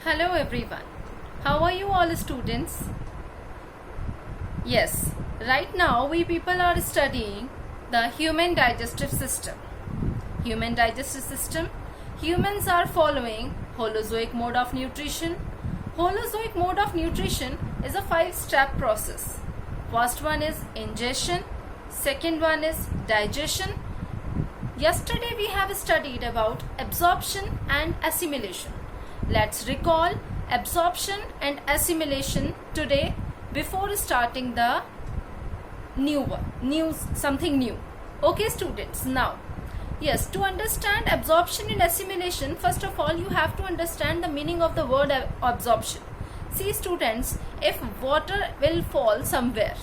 Hello everyone. How are you all students? Yes, right now we people are studying the human digestive system. Human digestive system. Humans are following Holozoic mode of nutrition. Holozoic mode of nutrition is a 5-step process. First one is ingestion. Second one is digestion. Yesterday we have studied about absorption and assimilation. Let's recall absorption and assimilation today before starting the something new. Okay students, now yes, to understand absorption and assimilation, first of all you have to understand the meaning of the word absorption. See students, if water will fall somewhere,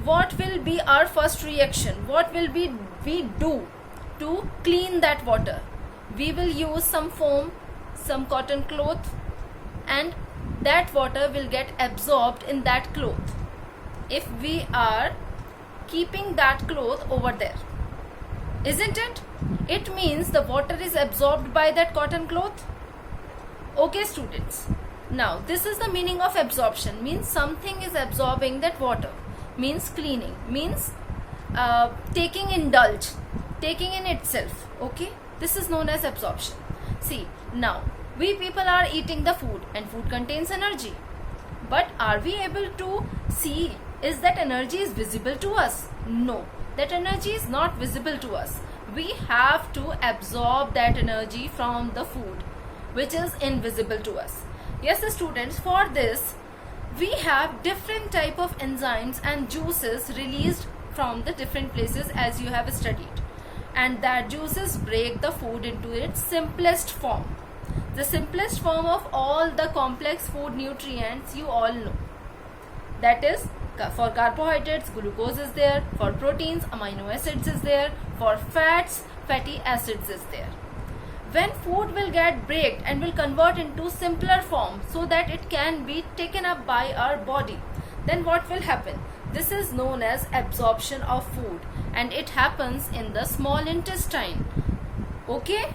what will be our first reaction? What will we do to clean that water? We will use some foam, some cotton cloth, and that water will get absorbed in that cloth if we are keeping that cloth over there, isn't it? It means the water is absorbed by that cotton cloth. Okay students, now this is the meaning of absorption. Means something is absorbing that water, means cleaning, means taking in itself. Okay, this is known as absorption. See, now we people are eating the food and food contains energy, but are we able to see, is that energy is visible to us? No, that energy is not visible to us. We have to absorb that energy from the food, which is invisible to us. Yes students, for this we have different type of enzymes and juices released from the different places, as you have studied, and that juices break the food into its simplest form. The simplest form of all the complex food nutrients you all know. That is, for carbohydrates, glucose is there. For proteins, amino acids is there. For fats, fatty acids is there. When food will get breaked and will convert into simpler form so that it can be taken up by our body, then what will happen? This is known as absorption of food, and it happens in the small intestine. Okay?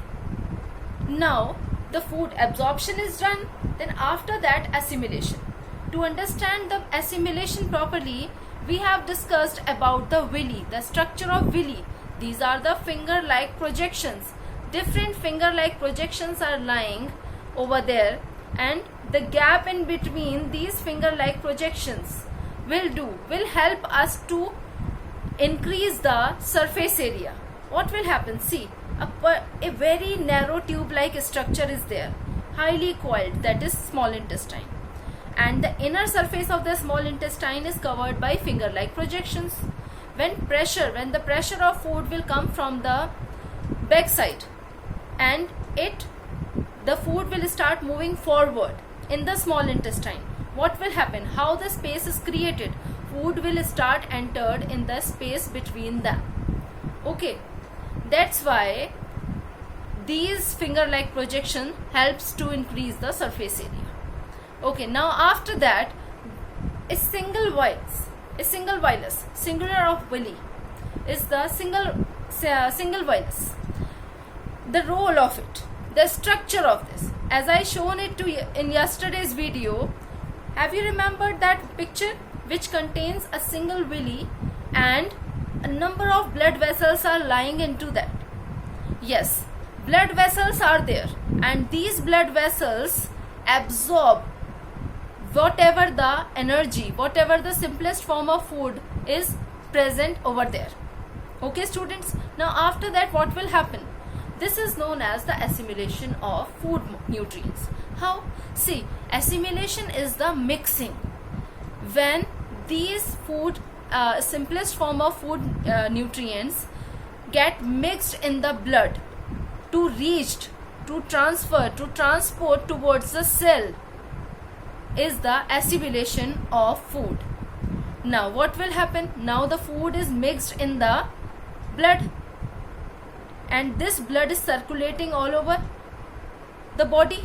Now, the food absorption is done, then after that assimilation. To understand the assimilation properly, we have discussed about the villi, the structure of villi. These are the finger-like projections. Different finger-like projections are lying over there, and the gap in between these finger-like projections will help us to increase the surface area. What will happen? See, a very narrow tube-like structure is there, highly coiled, that is small intestine, and the inner surface of the small intestine is covered by finger-like projections. When the pressure of food will come from the backside, and the food will start moving forward in the small intestine, what will happen? How the space is created? Food will start entered in the space between them. Okay, that's why these finger-like projection helps to increase the surface area. Okay, now after that, a single vilus, singular of villi, is the single vilus. The role of it, the structure of this, as I shown it to you in yesterday's video. Have you remembered that picture which contains a single villi and a number of blood vessels are lying into that? Yes, blood vessels are there, and these blood vessels absorb whatever the energy, whatever the simplest form of food is present over there. Okay students, now after that what will happen? This is known as the assimilation of food nutrients. How? See, assimilation is the mixing. When these simplest form of food nutrients get mixed in the blood to transport towards the cell, is the assimilation of food. Now what will happen? Now the food is mixed in the blood, and this blood is circulating all over the body.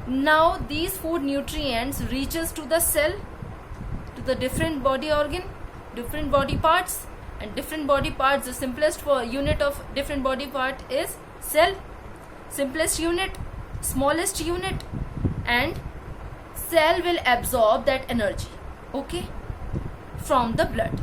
Now these food nutrients reaches to the cell, to the different body organ, different body parts, and different body parts, the simplest unit of different body part is cell. Simplest unit smallest unit, and cell will absorb that energy, okay, from the blood,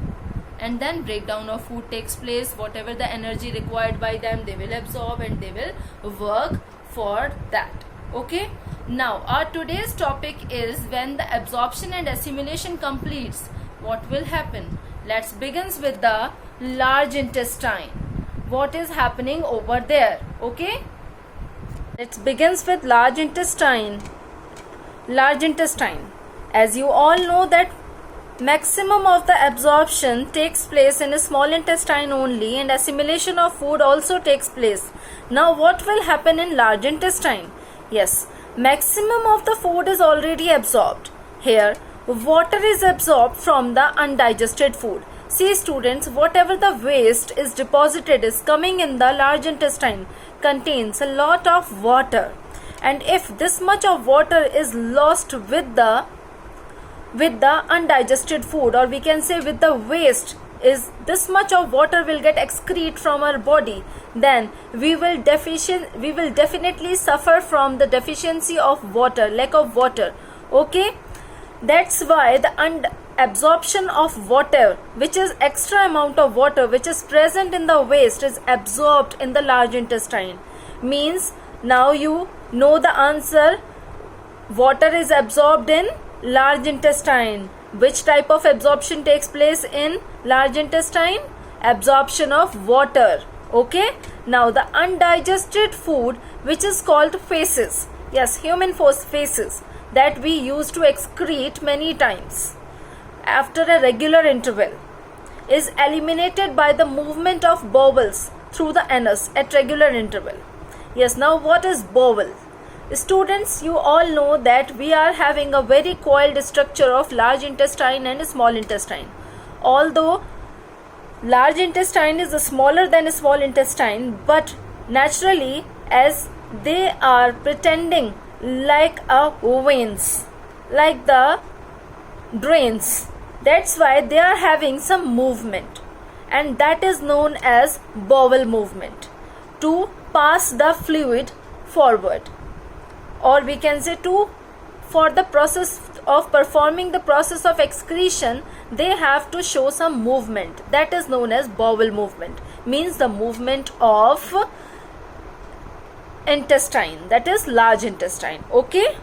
and then breakdown of food takes place. Whatever the energy required by them, they will absorb and they will work for that, okay. Now our today's topic is when the absorption and assimilation completes, what will happen. Let's begin with the large intestine. What is happening over there, okay. Let's begin with large intestine. Large intestine, as you all know that maximum of the absorption takes place in a small intestine only, and assimilation of food also takes place. Now what will happen in large intestine? Yes, maximum of the food is already absorbed. Here water is absorbed from the undigested food. See students, whatever the waste is deposited is coming in the large intestine contains a lot of water, and if this much of water is lost with the undigested food, or we can say with the waste, is this much of water will get excrete from our body, then we will definitely suffer from the deficiency of water, lack of water, okay. That's why the absorption of water, which is extra amount of water which is present in the waste, is absorbed in the large intestine. Means now you know the answer. Water is absorbed in large intestine. Which type of absorption takes place in large intestine? Absorption of water, okay. Now the undigested food, which is called feces, yes, human feces, that we used to excrete many times after a regular interval, is eliminated by the movement of bowels through the anus at regular interval. Yes, now what is bowel? Students, you all know that we are having a very coiled structure of large intestine and small intestine. Although large intestine is smaller than small intestine, but naturally, as they are pretending like a veins, like the drains, that's why they are having some movement, and that is known as bowel movement, to pass the fluid forward, or we can say for the process of performing the process of excretion, they have to show some movement, that is known as bowel movement. Means the movement of intestine, that is large intestine, okay.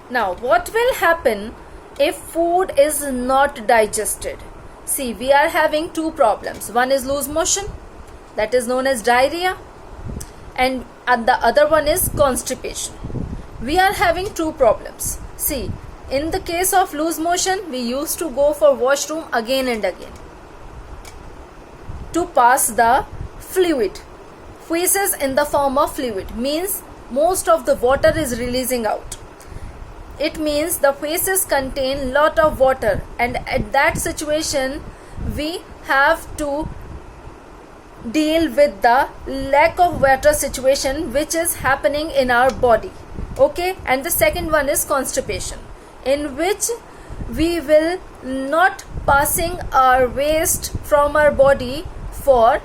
Now what will happen if food is not digested? See, we are having two problems. One is loose motion, that is known as diarrhea, and the other one is constipation. We are having two problems. See, in the case of loose motion, we used to go for washroom again and again to pass the fluid. Feces in the form of fluid means most of the water is releasing out. It means the feces contain lot of water, and at that situation we have to deal with the lack of water situation which is happening in our body, okay. And the second one is constipation, in which we will not passing our waste from our body for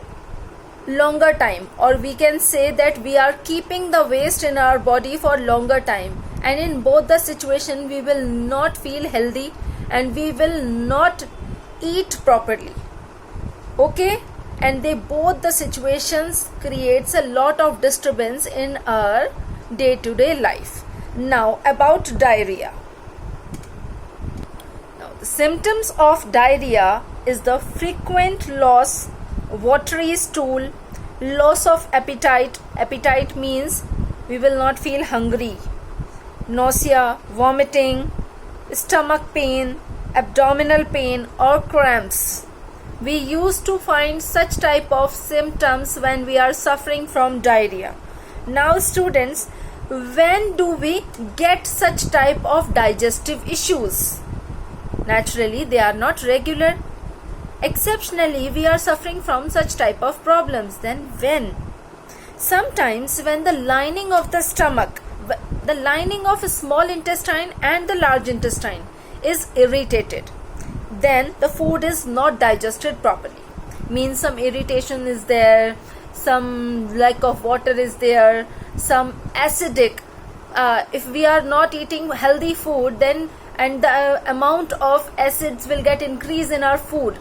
longer time, or we can say that we are keeping the waste in our body for longer time, and in both the situation we will not feel healthy and we will not eat properly, okay. And both the situations creates a lot of disturbance in our day-to-day life. Now about diarrhea. Now the symptoms of diarrhea is the frequent loss, watery stool, loss of appetite. Appetite means we will not feel hungry. Nausea, vomiting, stomach pain, abdominal pain or cramps. We used to find such type of symptoms when we are suffering from diarrhea. Now students, when do we get such type of digestive issues? Naturally, they are not regular. Exceptionally, we are suffering from such type of problems. Then when? Sometimes when the lining of the stomach, the lining of a small intestine and the large intestine is irritated, then the food is not digested properly. Means some irritation is there, some lack of water is there, some acidic. If we are not eating healthy food, then and the amount of acids will get increased in our food,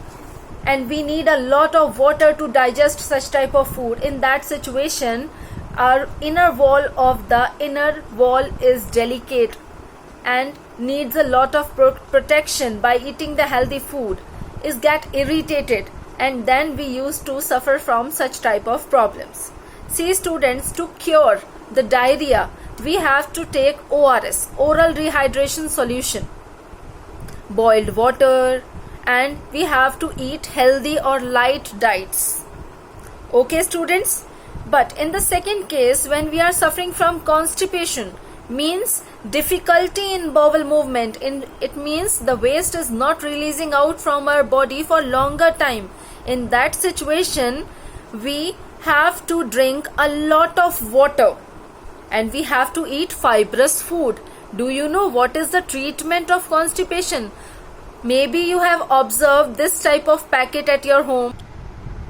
and we need a lot of water to digest such type of food. In that situation, our inner wall is delicate and needs a lot of protection. By eating the healthy food is get irritated, and then we used to suffer from such type of problems. See students, to cure the diarrhea, we have to take ORS, oral rehydration solution, boiled water, and we have to eat healthy or light diets. Okay students? But in the second case, when we are suffering from constipation, means difficulty in bowel movement, it means the waste is not releasing out from our body for longer time. In that situation, we have to drink a lot of water and we have to eat fibrous food. Do you know what is the treatment of constipation? Maybe you have observed this type of packet at your home.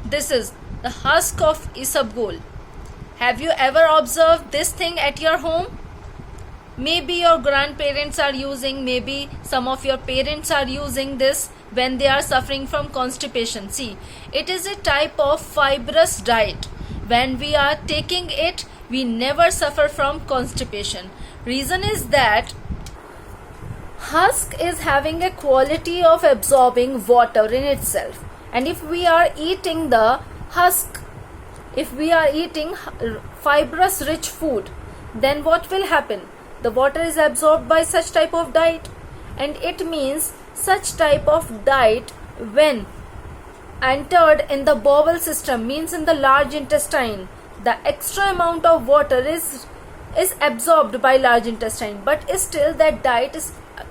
This is the husk of isabgol. Have you ever observed this thing at your home? Maybe your grandparents are using, maybe some of your parents are using this when they are suffering from constipation. See, it is a type of fibrous diet. When we are taking it, we never suffer from constipation. Reason is that husk is having a quality of absorbing water in itself, and if we are eating the husk, if we are eating fibrous rich food, then what will happen? The water is absorbed by such type of diet, and it means such type of diet when entered in the bowel system, means in the large intestine, the extra amount of water is absorbed by large intestine, but still that diet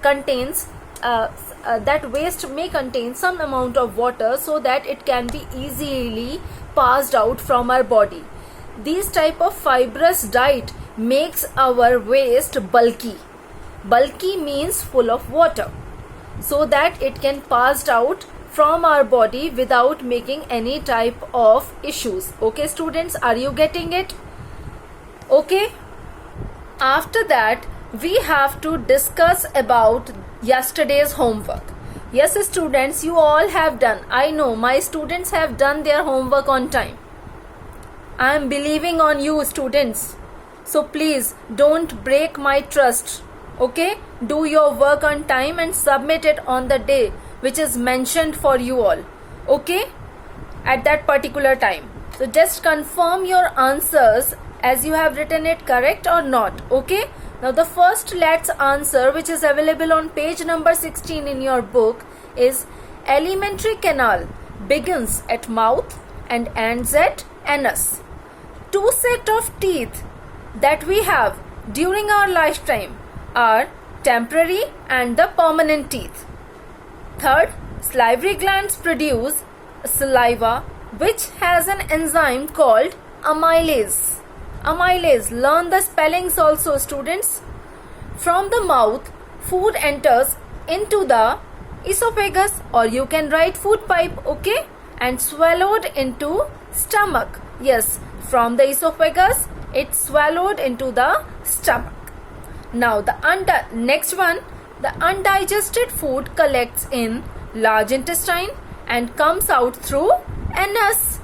contains that waste may contain some amount of water, so that it can be easily passed out from our body. These type of fibrous diet makes our waste bulky. Bulky means full of water, so that it can passed out from our body without making any type of issues. Okay students, are you getting it? Okay. After that, we have to discuss about yesterday's homework. Yes students, you all have done. I know my students have done their homework on time. I am believing on you students. So please don't break my trust. Okay? Do your work on time and submit it on the day which is mentioned for you all. Okay? At that particular time. So just confirm your answers as you have written it correct or not. Okay? Now the first let's answer, which is available on page number 16 in your book, is alimentary canal begins at mouth and ends at anus. Two set of teeth that we have during our lifetime are temporary and the permanent teeth. Third, salivary glands produce saliva which has an enzyme called amylase. Amylase, learn the spellings also students. From the mouth, food enters into the esophagus, or you can write food pipe, okay, and swallowed into stomach. Yes, from the esophagus, it's swallowed into the stomach. Now the next one, the undigested food collects in large intestine and comes out through anus.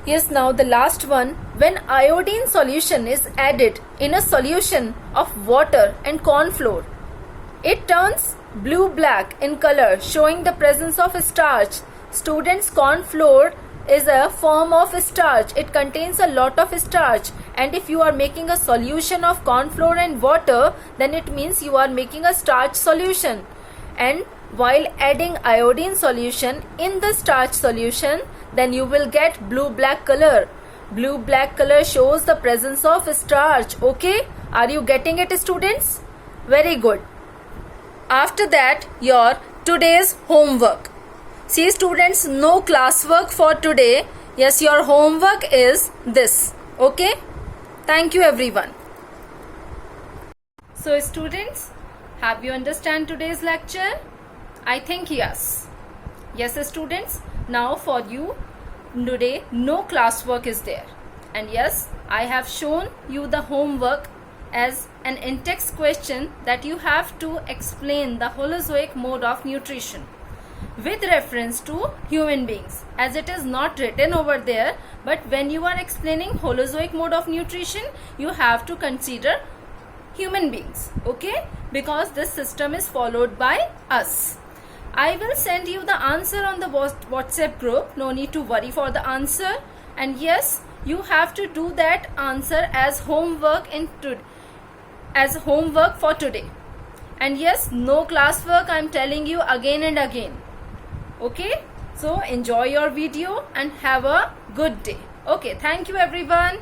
Yes, now the last one, when iodine solution is added in a solution of water and corn flour, it turns blue-black in color, showing the presence of starch. Students, corn flour is a form of starch. It contains a lot of starch, and if you are making a solution of corn flour and water, then it means you are making a starch solution. And while adding iodine solution in the starch solution, then you will get blue-black color. Blue-black color shows the presence of starch. Okay? Are you getting it students? Very good. After that, your today's homework. See students, no classwork for today. Yes, your homework is this. Okay? Thank you everyone. So students, have you understand today's lecture? I think yes. Yes students, now for you, today no classwork is there. And yes, I have shown you the homework as an in-text question that you have to explain the Holozoic mode of nutrition with reference to human beings, as it is not written over there, but when you are explaining Holozoic mode of nutrition, you have to consider human beings, okay, because this system is followed by us. I will send you the answer on the WhatsApp group. No need to worry for the answer. And yes, you have to do that answer as homework for today. And yes, no classwork, I am telling you again and again. Okay, so enjoy your video and have a good day. Okay, thank you everyone.